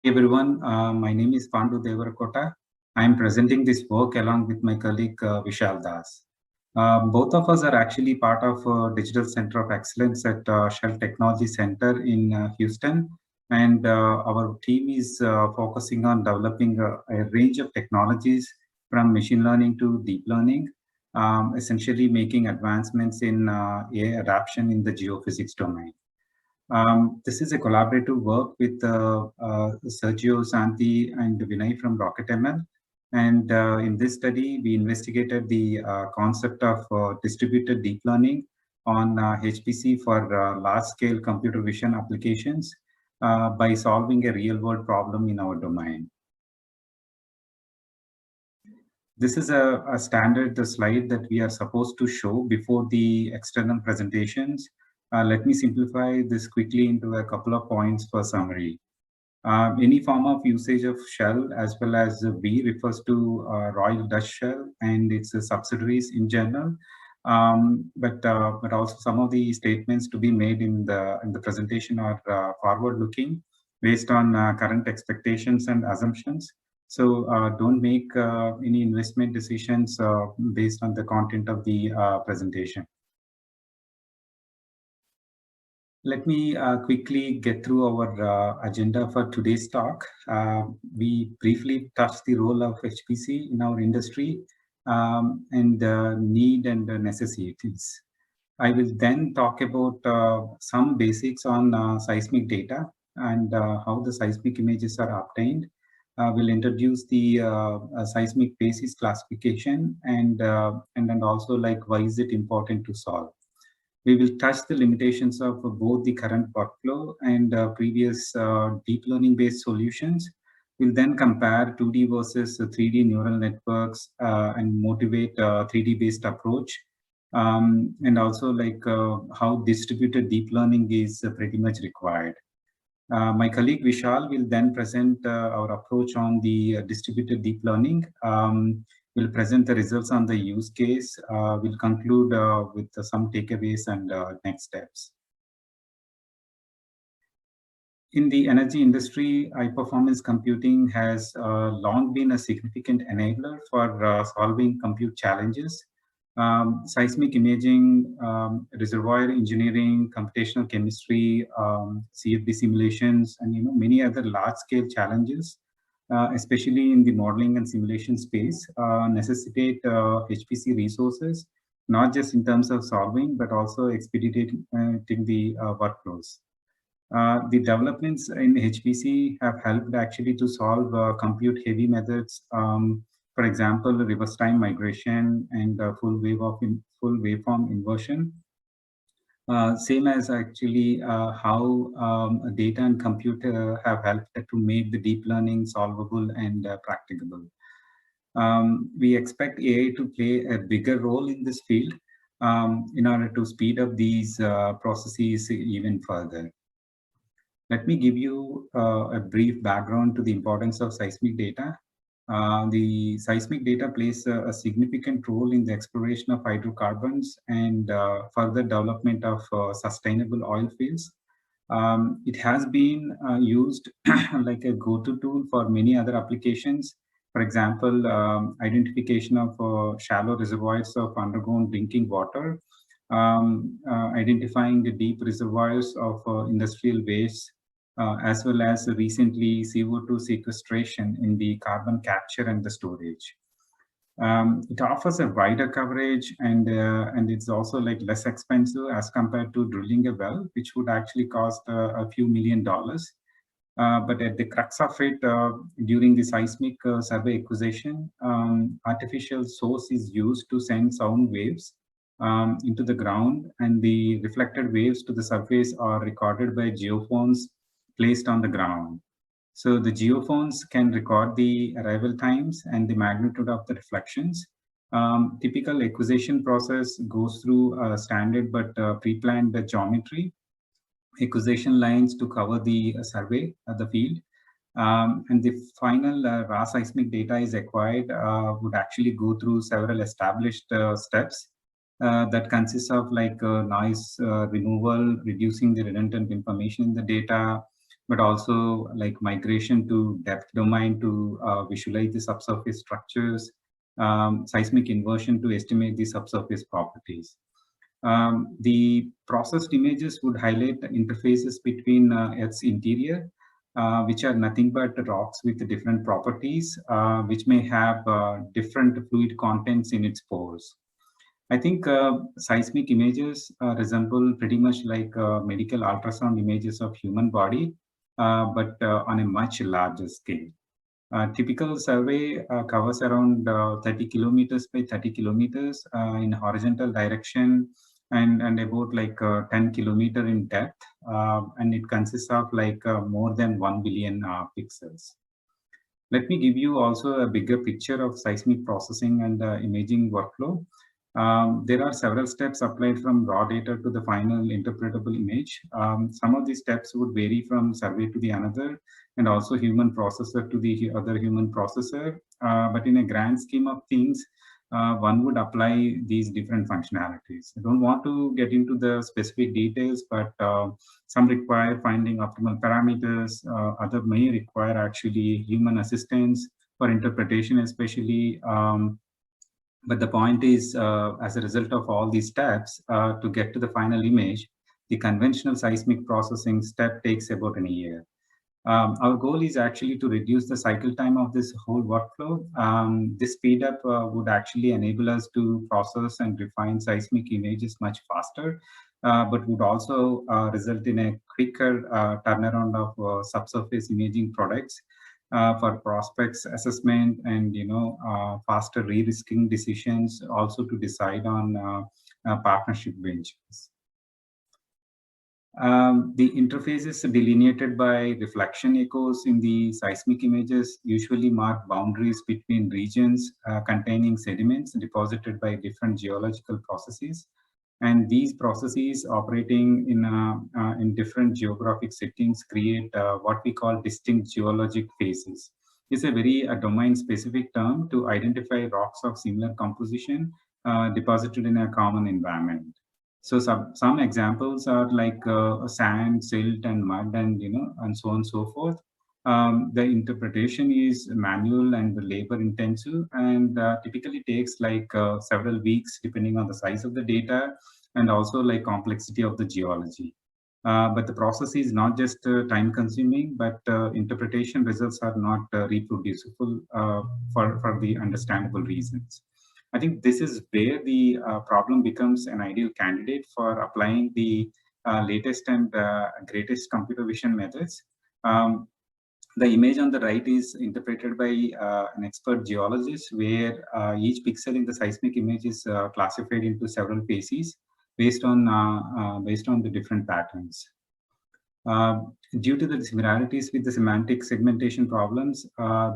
Everyone, my name is Pandu Devarakota. I am presenting this work along with my colleague Vishal Das. Both of us are actually part of Digital Center of Excellence at Shell Technology Center in Houston. And our team is focusing on developing a range of technologies from machine learning to deep learning, essentially making advancements in AI adoption in the geophysics domain. This is a collaborative work with Sergio Santi and Vinay from RocketML. And in this study, we investigated the concept of distributed deep learning on HPC for large-scale computer vision applications by solving a real-world problem in our domain. This is a standard slide that we are supposed to show before the external presentations. Let me simplify this quickly into a couple of points for summary. Any form of usage of Shell as well as V refers to Royal Dutch Shell and its subsidiaries in general. But also some of the statements to be made in the presentation are forward-looking based on current expectations and assumptions. So don't make any investment decisions based on the content of the presentation. Let me quickly get through our agenda for today's talk. We briefly touched the role of HPC in our industry and the need and the necessities. I will then talk about some basics on seismic data and how the seismic images are obtained. We'll introduce the seismic basis classification and then also like why is it important to solve. We will touch the limitations of both the current workflow and previous deep learning based solutions. We'll then compare 2D versus 3D neural networks and motivate a 3D based approach. And also like how distributed deep learning is pretty much required. My colleague Vishal will then present our approach on the distributed deep learning. We'll present the results on the use case. We'll conclude with some takeaways and next steps. In the energy industry, high-performance computing has long been a significant enabler for solving compute challenges. Seismic imaging, reservoir engineering, computational chemistry, CFD simulations, and many other large-scale challenges, especially in the modeling and simulation space, necessitate HPC resources, not just in terms of solving, but also expediting the workflows. The developments in HPC have helped actually to solve compute-heavy methods. For example, reverse time migration and full waveform inversion. Same as actually how data and computer have helped to make the deep learning solvable and practicable. We expect AI to play a bigger role in this field in order to speed up these processes even further. Let me give you a brief background to the importance of seismic data. The seismic data plays a significant role in the exploration of hydrocarbons and further development of sustainable oil fields. It has been used like a go-to tool for many other applications. For example, identification of shallow reservoirs of underground drinking water, identifying the deep reservoirs of industrial waste, as well as recently CO2 sequestration in the carbon capture and the storage. It offers a wider coverage and it's also like less expensive as compared to drilling a well, which would actually cost a few $1 million. But at the crux of it, during the seismic survey acquisition, artificial source is used to send sound waves into the ground, and the reflected waves to the surface are recorded by geophones placed on the ground. So the geophones can record the arrival times and the magnitude of the reflections. Typical acquisition process goes through a standard but pre-planned geometry, acquisition lines to cover the survey of the field. And the final raw seismic data is acquired would actually go through several established steps that consists of like noise removal, reducing the redundant information in the data, but also like migration to depth domain to visualize the subsurface structures, seismic inversion to estimate the subsurface properties. The processed images would highlight the interfaces between Earth's interior, which are nothing but rocks with different properties, which may have different fluid contents in its pores. I think seismic images resemble pretty much like medical ultrasound images of human body, but on a much larger scale. Typical survey covers around 30 kilometers by 30 kilometers in horizontal direction and about like 10 kilometer in depth. And it consists of like more than 1 billion pixels. Let me give you also a bigger picture of seismic processing and imaging workflow. There are several steps applied from raw data to the final interpretable image. Some of these steps would vary from survey to the another, and also human processor to the other human processor. But in a grand scheme of things, one would apply these different functionalities. I don't want to get into the specific details, but some require finding optimal parameters. Other may require actually human assistance for interpretation, especially. But the point is, as a result of all these steps, to get to the final image, the conventional seismic processing step takes about a year. Our goal is actually to reduce the cycle time of this whole workflow. This speed up would actually enable us to process and refine seismic images much faster, but would also result in a quicker turnaround of subsurface imaging products for prospects assessment and faster re-risking decisions, also to decide on partnership ventures. The interfaces delineated by reflection echoes in the seismic images usually mark boundaries between regions containing sediments deposited by different geological processes. And these processes operating in different geographic settings create what we call distinct geologic phases. It's a very domain-specific term to identify rocks of similar composition deposited in a common environment. So some examples are like sand, silt, and mud, and so on and so forth. The interpretation is manual and labor intensive, and typically takes like several weeks depending on the size of the data and also like complexity of the geology. But the process is not just time consuming, but interpretation results are not reproducible for the understandable reasons. I think this is where the problem becomes an ideal candidate for applying the latest and greatest computer vision methods. The image on the right is interpreted by an expert geologist, where each pixel in the seismic image is classified into several phases based on the different patterns. Due to the similarities with the semantic segmentation problems,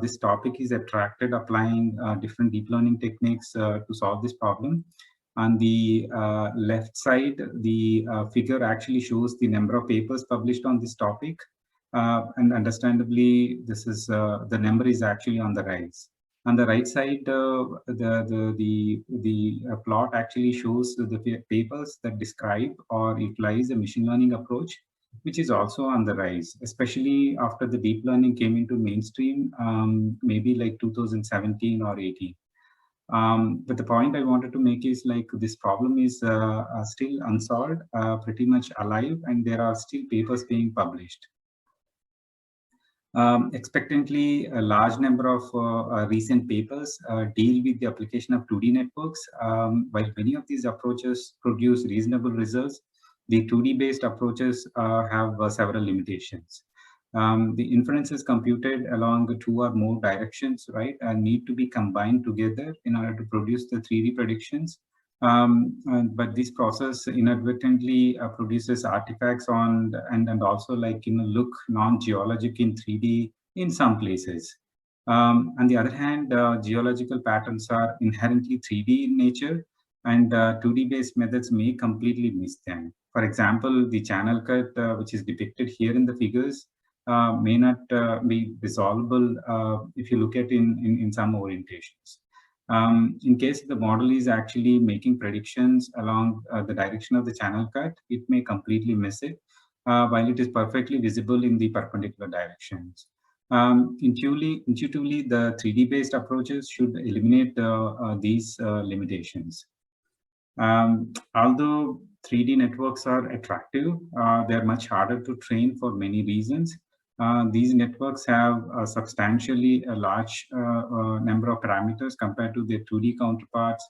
this topic is attracted applying different deep learning techniques to solve this problem. On the left side, the figure actually shows the number of papers published on this topic. And understandably, this is the number is actually on the rise. On the right side, the plot actually shows the papers that describe or utilize a machine learning approach, which is also on the rise, especially after the deep learning came into mainstream, maybe like 2017 or 18. But the point I wanted to make is like this problem is still unsolved, pretty much alive, and there are still papers being published. Expectantly, a large number of recent papers deal with the application of 2D networks. While many of these approaches produce reasonable results, the 2D based approaches have several limitations. The inferences computed along two or more directions, right, need to be combined together in order to produce the 3D predictions. But this process inadvertently produces artifacts on and also like look non-geologic in 3D in some places. On the other hand, geological patterns are inherently 3D in nature, and 2D based methods may completely miss them. For example, the channel cut, which is depicted here in the figures, may not be resolvable if you look at in some orientations. In case the model is actually making predictions along the direction of the channel cut, it may completely miss it. while it is perfectly visible in the perpendicular directions. Intuitively, the 3D-based approaches should eliminate these limitations. Although 3D networks are attractive, they're much harder to train for many reasons. These networks have substantially a large number of parameters compared to their 2D counterparts,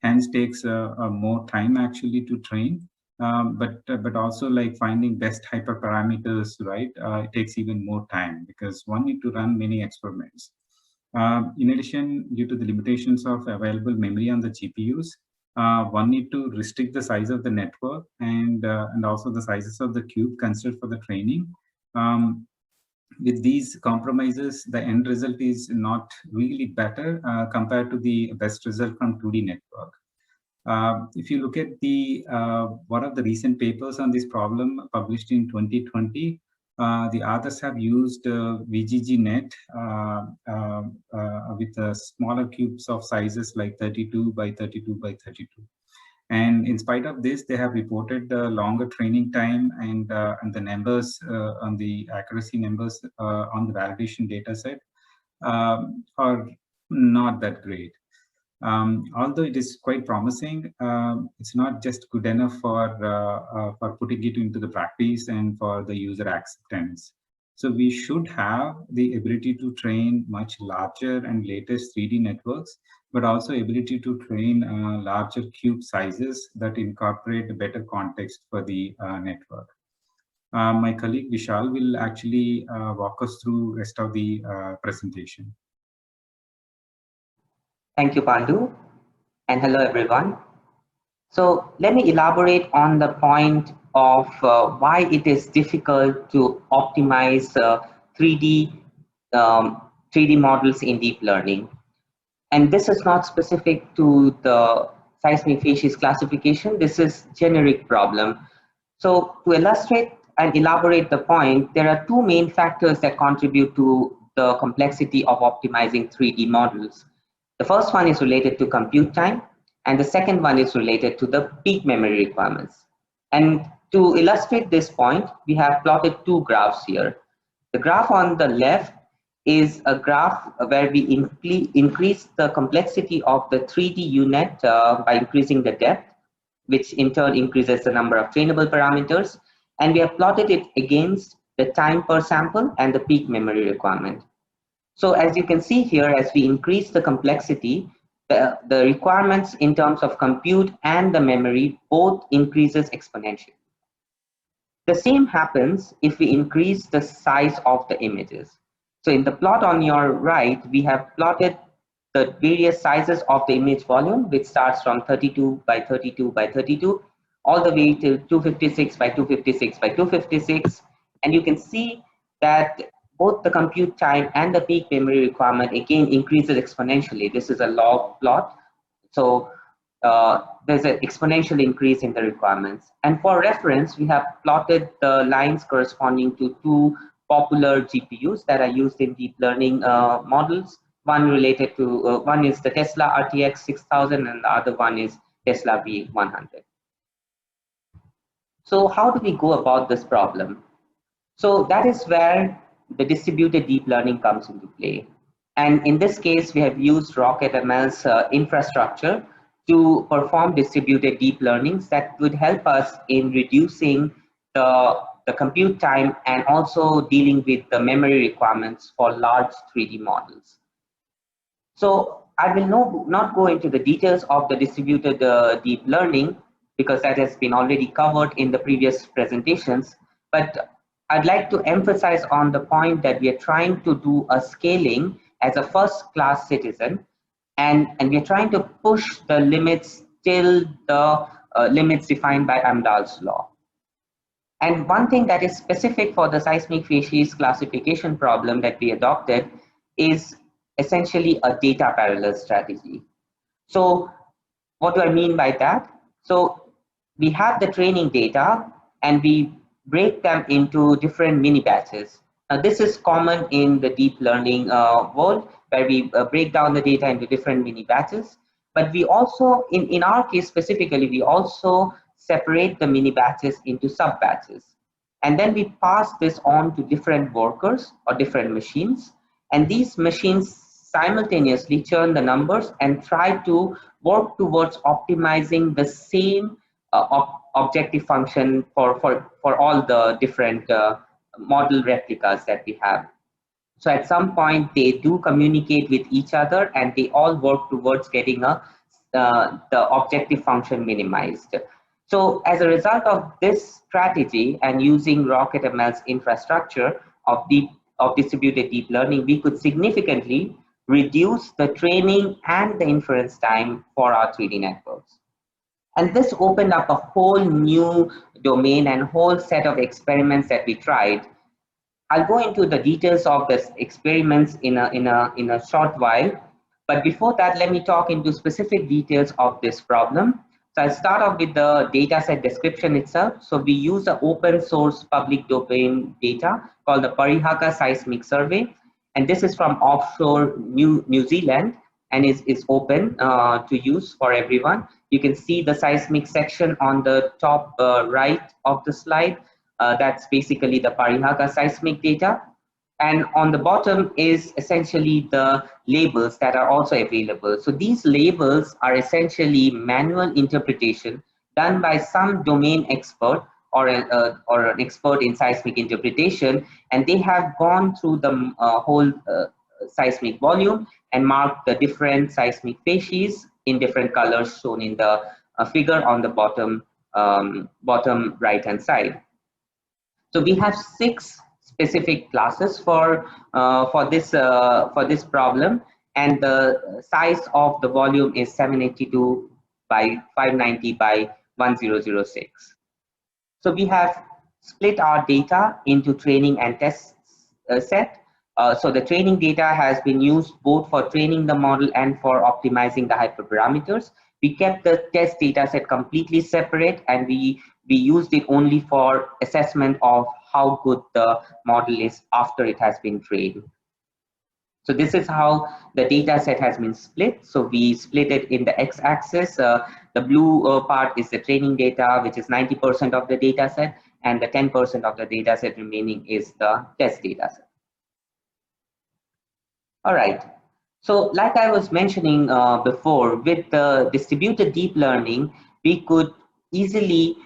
hence takes more time actually to train. But also like finding best hyperparameters, right? It takes even more time because one need to run many experiments. In addition, due to the limitations of available memory on the GPUs, one need to restrict the size of the network and also the sizes of the cube considered for the training. With these compromises, the end result is not really better compared to the best result from 2D network. If you look at the one of the recent papers on this problem published in 2020, the authors have used VGGNet with smaller cubes of sizes like 32 by 32 by 32. And in spite of this, they have reported the longer training time and the numbers on the accuracy numbers on the validation data set are not that great. Although it is quite promising, it's not just good enough for putting it into the practice and for the user acceptance. So we should have the ability to train much larger and latest 3D networks, but also ability to train larger cube sizes that incorporate better context for the network. My colleague Vishal will actually walk us through rest of the presentation. Thank you, Pandu, and hello, everyone. So let me elaborate on the point of why it is difficult to optimize 3D 3D models in deep learning. And this is not specific to the seismic facies classification. This is generic problem. So to illustrate and elaborate the point, there are two main factors that contribute to the complexity of optimizing 3D models. The first one is related to compute time, and the second one is related to the peak memory requirements. And to illustrate this point, we have plotted two graphs here. The graph on the left is a graph where we increase the complexity of the 3D UNet by increasing the depth, which in turn increases the number of trainable parameters. And we have plotted it against the time per sample and the peak memory requirement. So as you can see here, as we increase the complexity, the requirements in terms of compute and the memory both increases exponentially. The same happens if we increase the size of the images. So in the plot on your right, we have plotted the various sizes of the image volume, which starts from 32 by 32 by 32, all the way to 256 by 256 by 256. And you can see that both the compute time and the peak memory requirement again increases exponentially. This is a log plot. So there's an exponential increase in the requirements. And for reference, we have plotted the lines corresponding to two popular GPUs that are used in deep learning models. One related to, one is the Tesla RTX 6000 and the other one is Tesla V100. So how do we go about this problem? So that is where the distributed deep learning comes into play. And in this case, we have used RocketML's infrastructure to perform distributed deep learnings that would help us in reducing the compute time and also dealing with the memory requirements for large 3D models. So I will not go into the details of the distributed deep learning because that has been already covered in the previous presentations, but I'd like to emphasize on the point that we are trying to do a scaling as a first-class citizen, and we are trying to push the limits till the limits defined by Amdahl's law. And one thing that is specific for the seismic facies classification problem that we adopted is essentially a data parallel strategy. So what do I mean by that? So we have the training data and we break them into different mini batches. Now this is common in the deep learning world where we break down the data into different mini batches. But we also, in our case specifically, we also separate the mini batches into sub batches. And then we pass this on to different workers or different machines. And these machines simultaneously churn the numbers and try to work towards optimizing the same objective function for all the different model replicas that we have. So at some point they do communicate with each other and they all work towards getting the objective function minimized. So as a result of this strategy and using RocketML's infrastructure of distributed deep learning, we could significantly reduce the training and the inference time for our 3D networks. And this opened up a whole new domain and whole set of experiments that we tried. I'll go into the details of this experiments in a short while. But before that, let me talk into specific details of this problem. So I'll start off with the dataset description itself. So we use the open source public domain data called the Parihaka Seismic Survey. And this is from offshore New Zealand and is open to use for everyone. You can see the seismic section on the top right of the slide. That's basically the Parihaka seismic data. And on the bottom is essentially the labels that are also available. So these labels are essentially manual interpretation done by some domain expert or an expert in seismic interpretation, and they have gone through the whole seismic volume and marked the different seismic facies in different colors shown in the figure on the bottom right hand side. So we have 6 specific classes for this problem, and the size of the volume is 782 by 590 by 1006. So we have split our data into training and test set. So the training data has been used both for training the model and for optimizing the hyperparameters. We kept the test data set completely separate, and we used it only for assessment of how good the model is after it has been trained. So this is how the data set has been split. So we split it in the x-axis. The blue part is the training data, which is 90% of the data set, and the 10% of the data set remaining is the test data set. All right. So like I was mentioning before, with the distributed deep learning, we could easily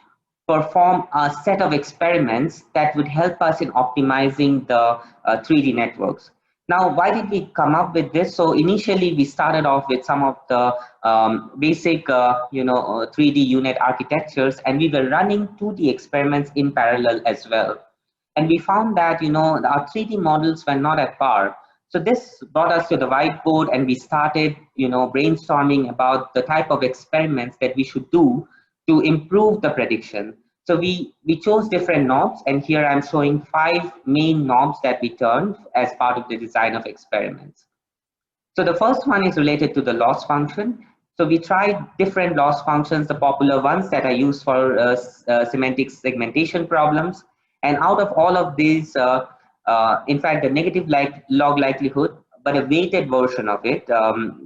perform a set of experiments that would help us in optimizing the 3D networks. Now, why did we come up with this? So initially, we started off with some of the basic, 3D unit architectures, and we were running 2D experiments in parallel as well. And we found that, our 3D models were not at par. So this brought us to the whiteboard, and we started, brainstorming about the type of experiments that we should do to improve the prediction. So we chose different knobs, and here I'm showing 5 main knobs that we turned as part of the design of experiments. So the first one is related to the loss function. So we tried different loss functions, the popular ones that are used for semantic segmentation problems. And out of all of these, in fact, the negative log likelihood, but a weighted version of it.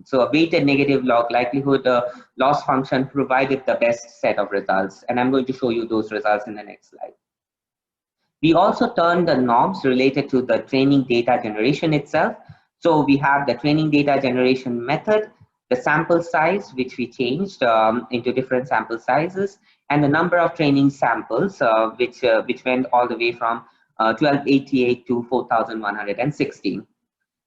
So a weighted negative log likelihood loss function provided the best set of results. And I'm going to show you those results in the next slide. We also turned the knobs related to the training data generation itself. So we have the training data generation method, the sample size, which we changed into different sample sizes, and the number of training samples, which went all the way from 1288 to 4116.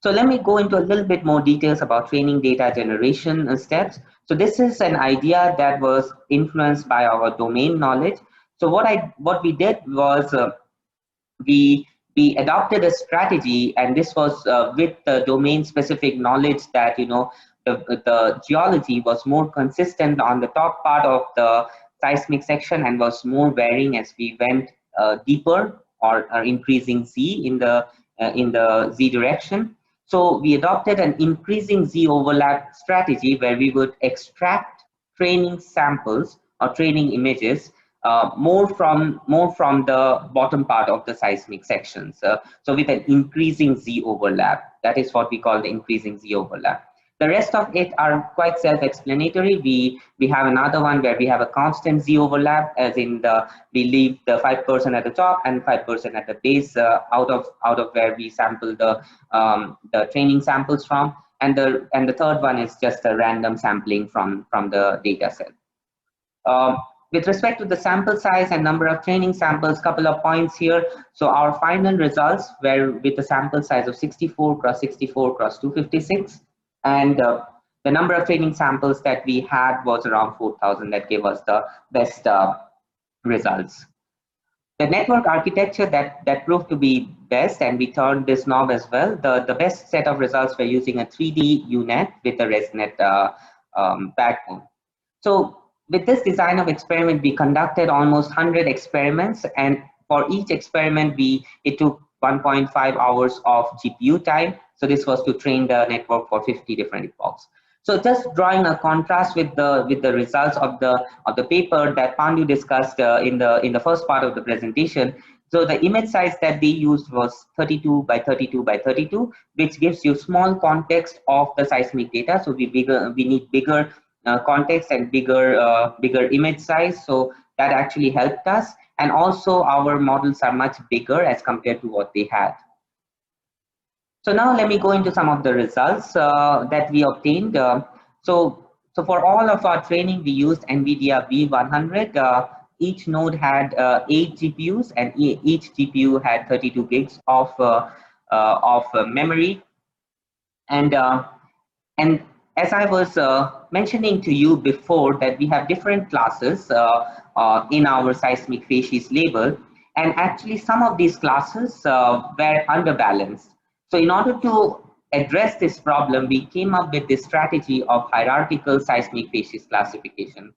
So let me go into a little bit more details about training data generation steps. So this is an idea that was influenced by our domain knowledge. So what we did was we adopted a strategy, and this was with the domain specific knowledge that the geology was more consistent on the top part of the seismic section and was more varying as we went deeper or increasing Z in the Z direction. So we adopted an increasing Z overlap strategy where we would extract training samples or training images more from the bottom part of the seismic sections. So with an increasing Z overlap, that is what we call the increasing Z overlap. The rest of it are quite self-explanatory. We have another one where we have a constant Z overlap, as in we leave the 5% at the top and 5% at the base out of where we sample the training samples from, and the third one is just a random sampling from the data set. With respect to the sample size and number of training samples, couple of points here. So our final results were with a sample size of 64 cross 64 cross 256, and the number of training samples that we had was around 4,000. That gave us the best results. The network architecture that proved to be best, and we turned this knob as well. The best set of results were using a 3D UNet with a ResNet backbone. So with this design of experiment, we conducted almost 100 experiments, and for each experiment, it took 1.5 hours of GPU time. So this was to train the network for 50 different epochs. So just drawing a contrast with the results of the paper that Pandu discussed in the first part of the presentation. So the image size that they used was 32 by 32 by 32, which gives you small context of the seismic data. So we need bigger context and bigger image size, so that actually helped us. And also our models are much bigger as compared to what they had. So now let me go into some of the results that we obtained. So for all of our training, we used NVIDIA V100. Each node had 8 GPUs, and each GPU had 32 gigs of memory. And as I was mentioning to you before, that we have different classes in our seismic facies label, and actually some of these classes were underbalanced. So in order to address this problem, we came up with this strategy of hierarchical seismic facies classification.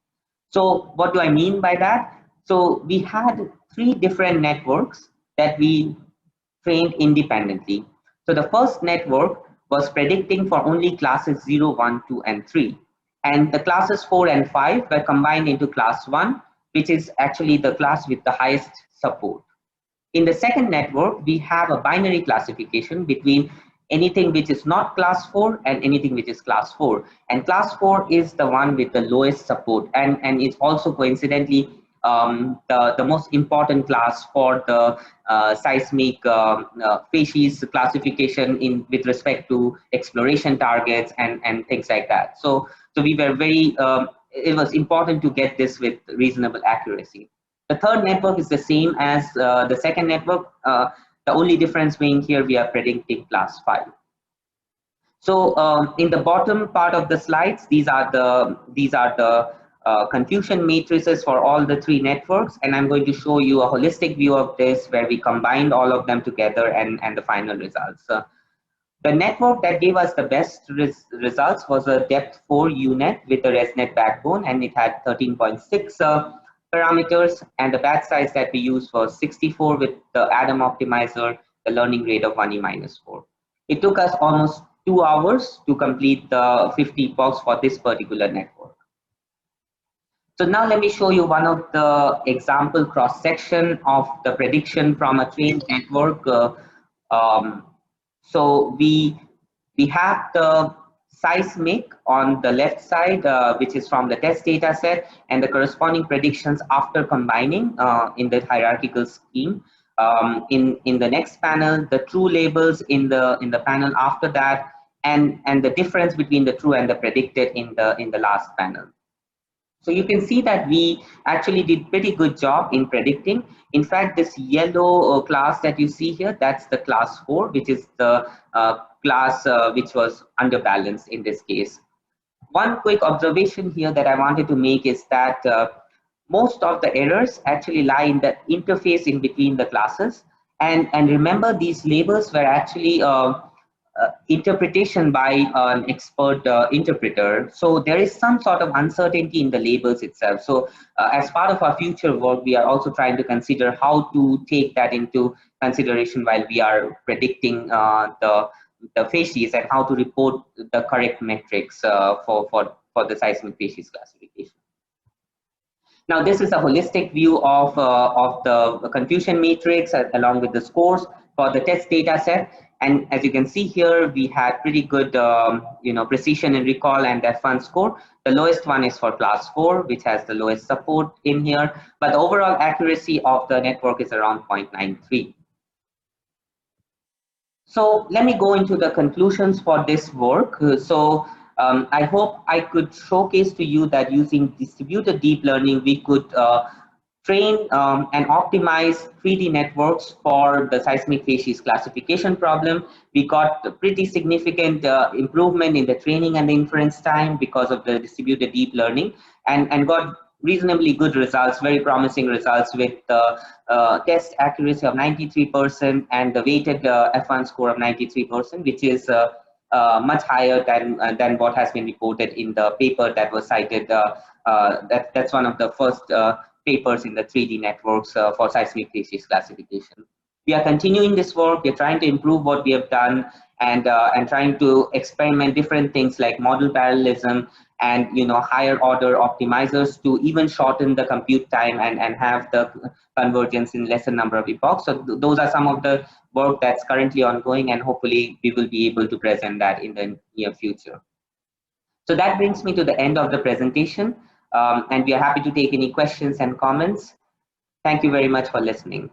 So what do I mean by that? So we had 3 different networks that we trained independently. So the first network was predicting for only classes 0, 1, 2, and 3. And the classes 4 and 5 were combined into class 1, which is actually the class with the highest support. In the second network, we have a binary classification between anything which is not class 4 and anything which is class 4. And class 4 is the one with the lowest support, and it's also coincidentally the most important class for the seismic facies classification with respect to exploration targets and things like that. So we were very, it was important to get this with reasonable accuracy. The third network is the same as the second network. The only difference being here we are predicting class 5. So in the bottom part of the slides, these are the confusion matrices for all the 3 networks, and I'm going to show you a holistic view of this where we combined all of them together and the final results. The network that gave us the best results was a depth 4 UNet with a ResNet backbone, and it had 13.6 parameters, and the batch size that we used was 64 with the Adam optimizer, the learning rate of 1E-4. It took us almost 2 hours to complete the 50 epochs for this particular network. So now let me show you one of the example cross section of the prediction from a trained network. So we have the seismic on the left side, which is from the test data set, and the corresponding predictions after combining in the hierarchical scheme. In the next panel, the true labels in the panel after that, and the difference between the true and the predicted in the last panel. So you can see that we actually did pretty good job in predicting. In fact, this yellow class that you see here, that's the class 4, which is the class which was underbalanced in this case. One quick observation here that I wanted to make is that most of the errors actually lie in the interface in between the classes. And remember, these labels were actually interpretation by an expert interpreter. So there is some sort of uncertainty in the labels itself. So as part of our future work, we are also trying to consider how to take that into consideration while we are predicting the facies, and how to report the correct metrics for the seismic facies classification. Now, this is a holistic view of the confusion matrix along with the scores for the test data set. And as you can see here, we had pretty good precision and recall and F1 score. The lowest one is for class 4, which has the lowest support in here, but the overall accuracy of the network is around 0.93. So let me go into the conclusions for this work. I hope I could showcase to you that using distributed deep learning, we could train and optimize 3D networks for the seismic facies classification problem. We got a pretty significant improvement in the training and the inference time because of the distributed deep learning, and got reasonably good results, very promising results with the test accuracy of 93% and the weighted F1 score of 93%, which is much higher than what has been reported in the paper that was cited. That's one of the first papers in the 3D networks for seismic facies classification. We are continuing this work. We're trying to improve what we have done and trying to experiment different things like model parallelism and higher order optimizers to even shorten the compute time and have the convergence in lesser number of epochs. So those are some of the work that's currently ongoing, and hopefully we will be able to present that in the near future. So that brings me to the end of the presentation, and we are happy to take any questions and comments. Thank you very much for listening.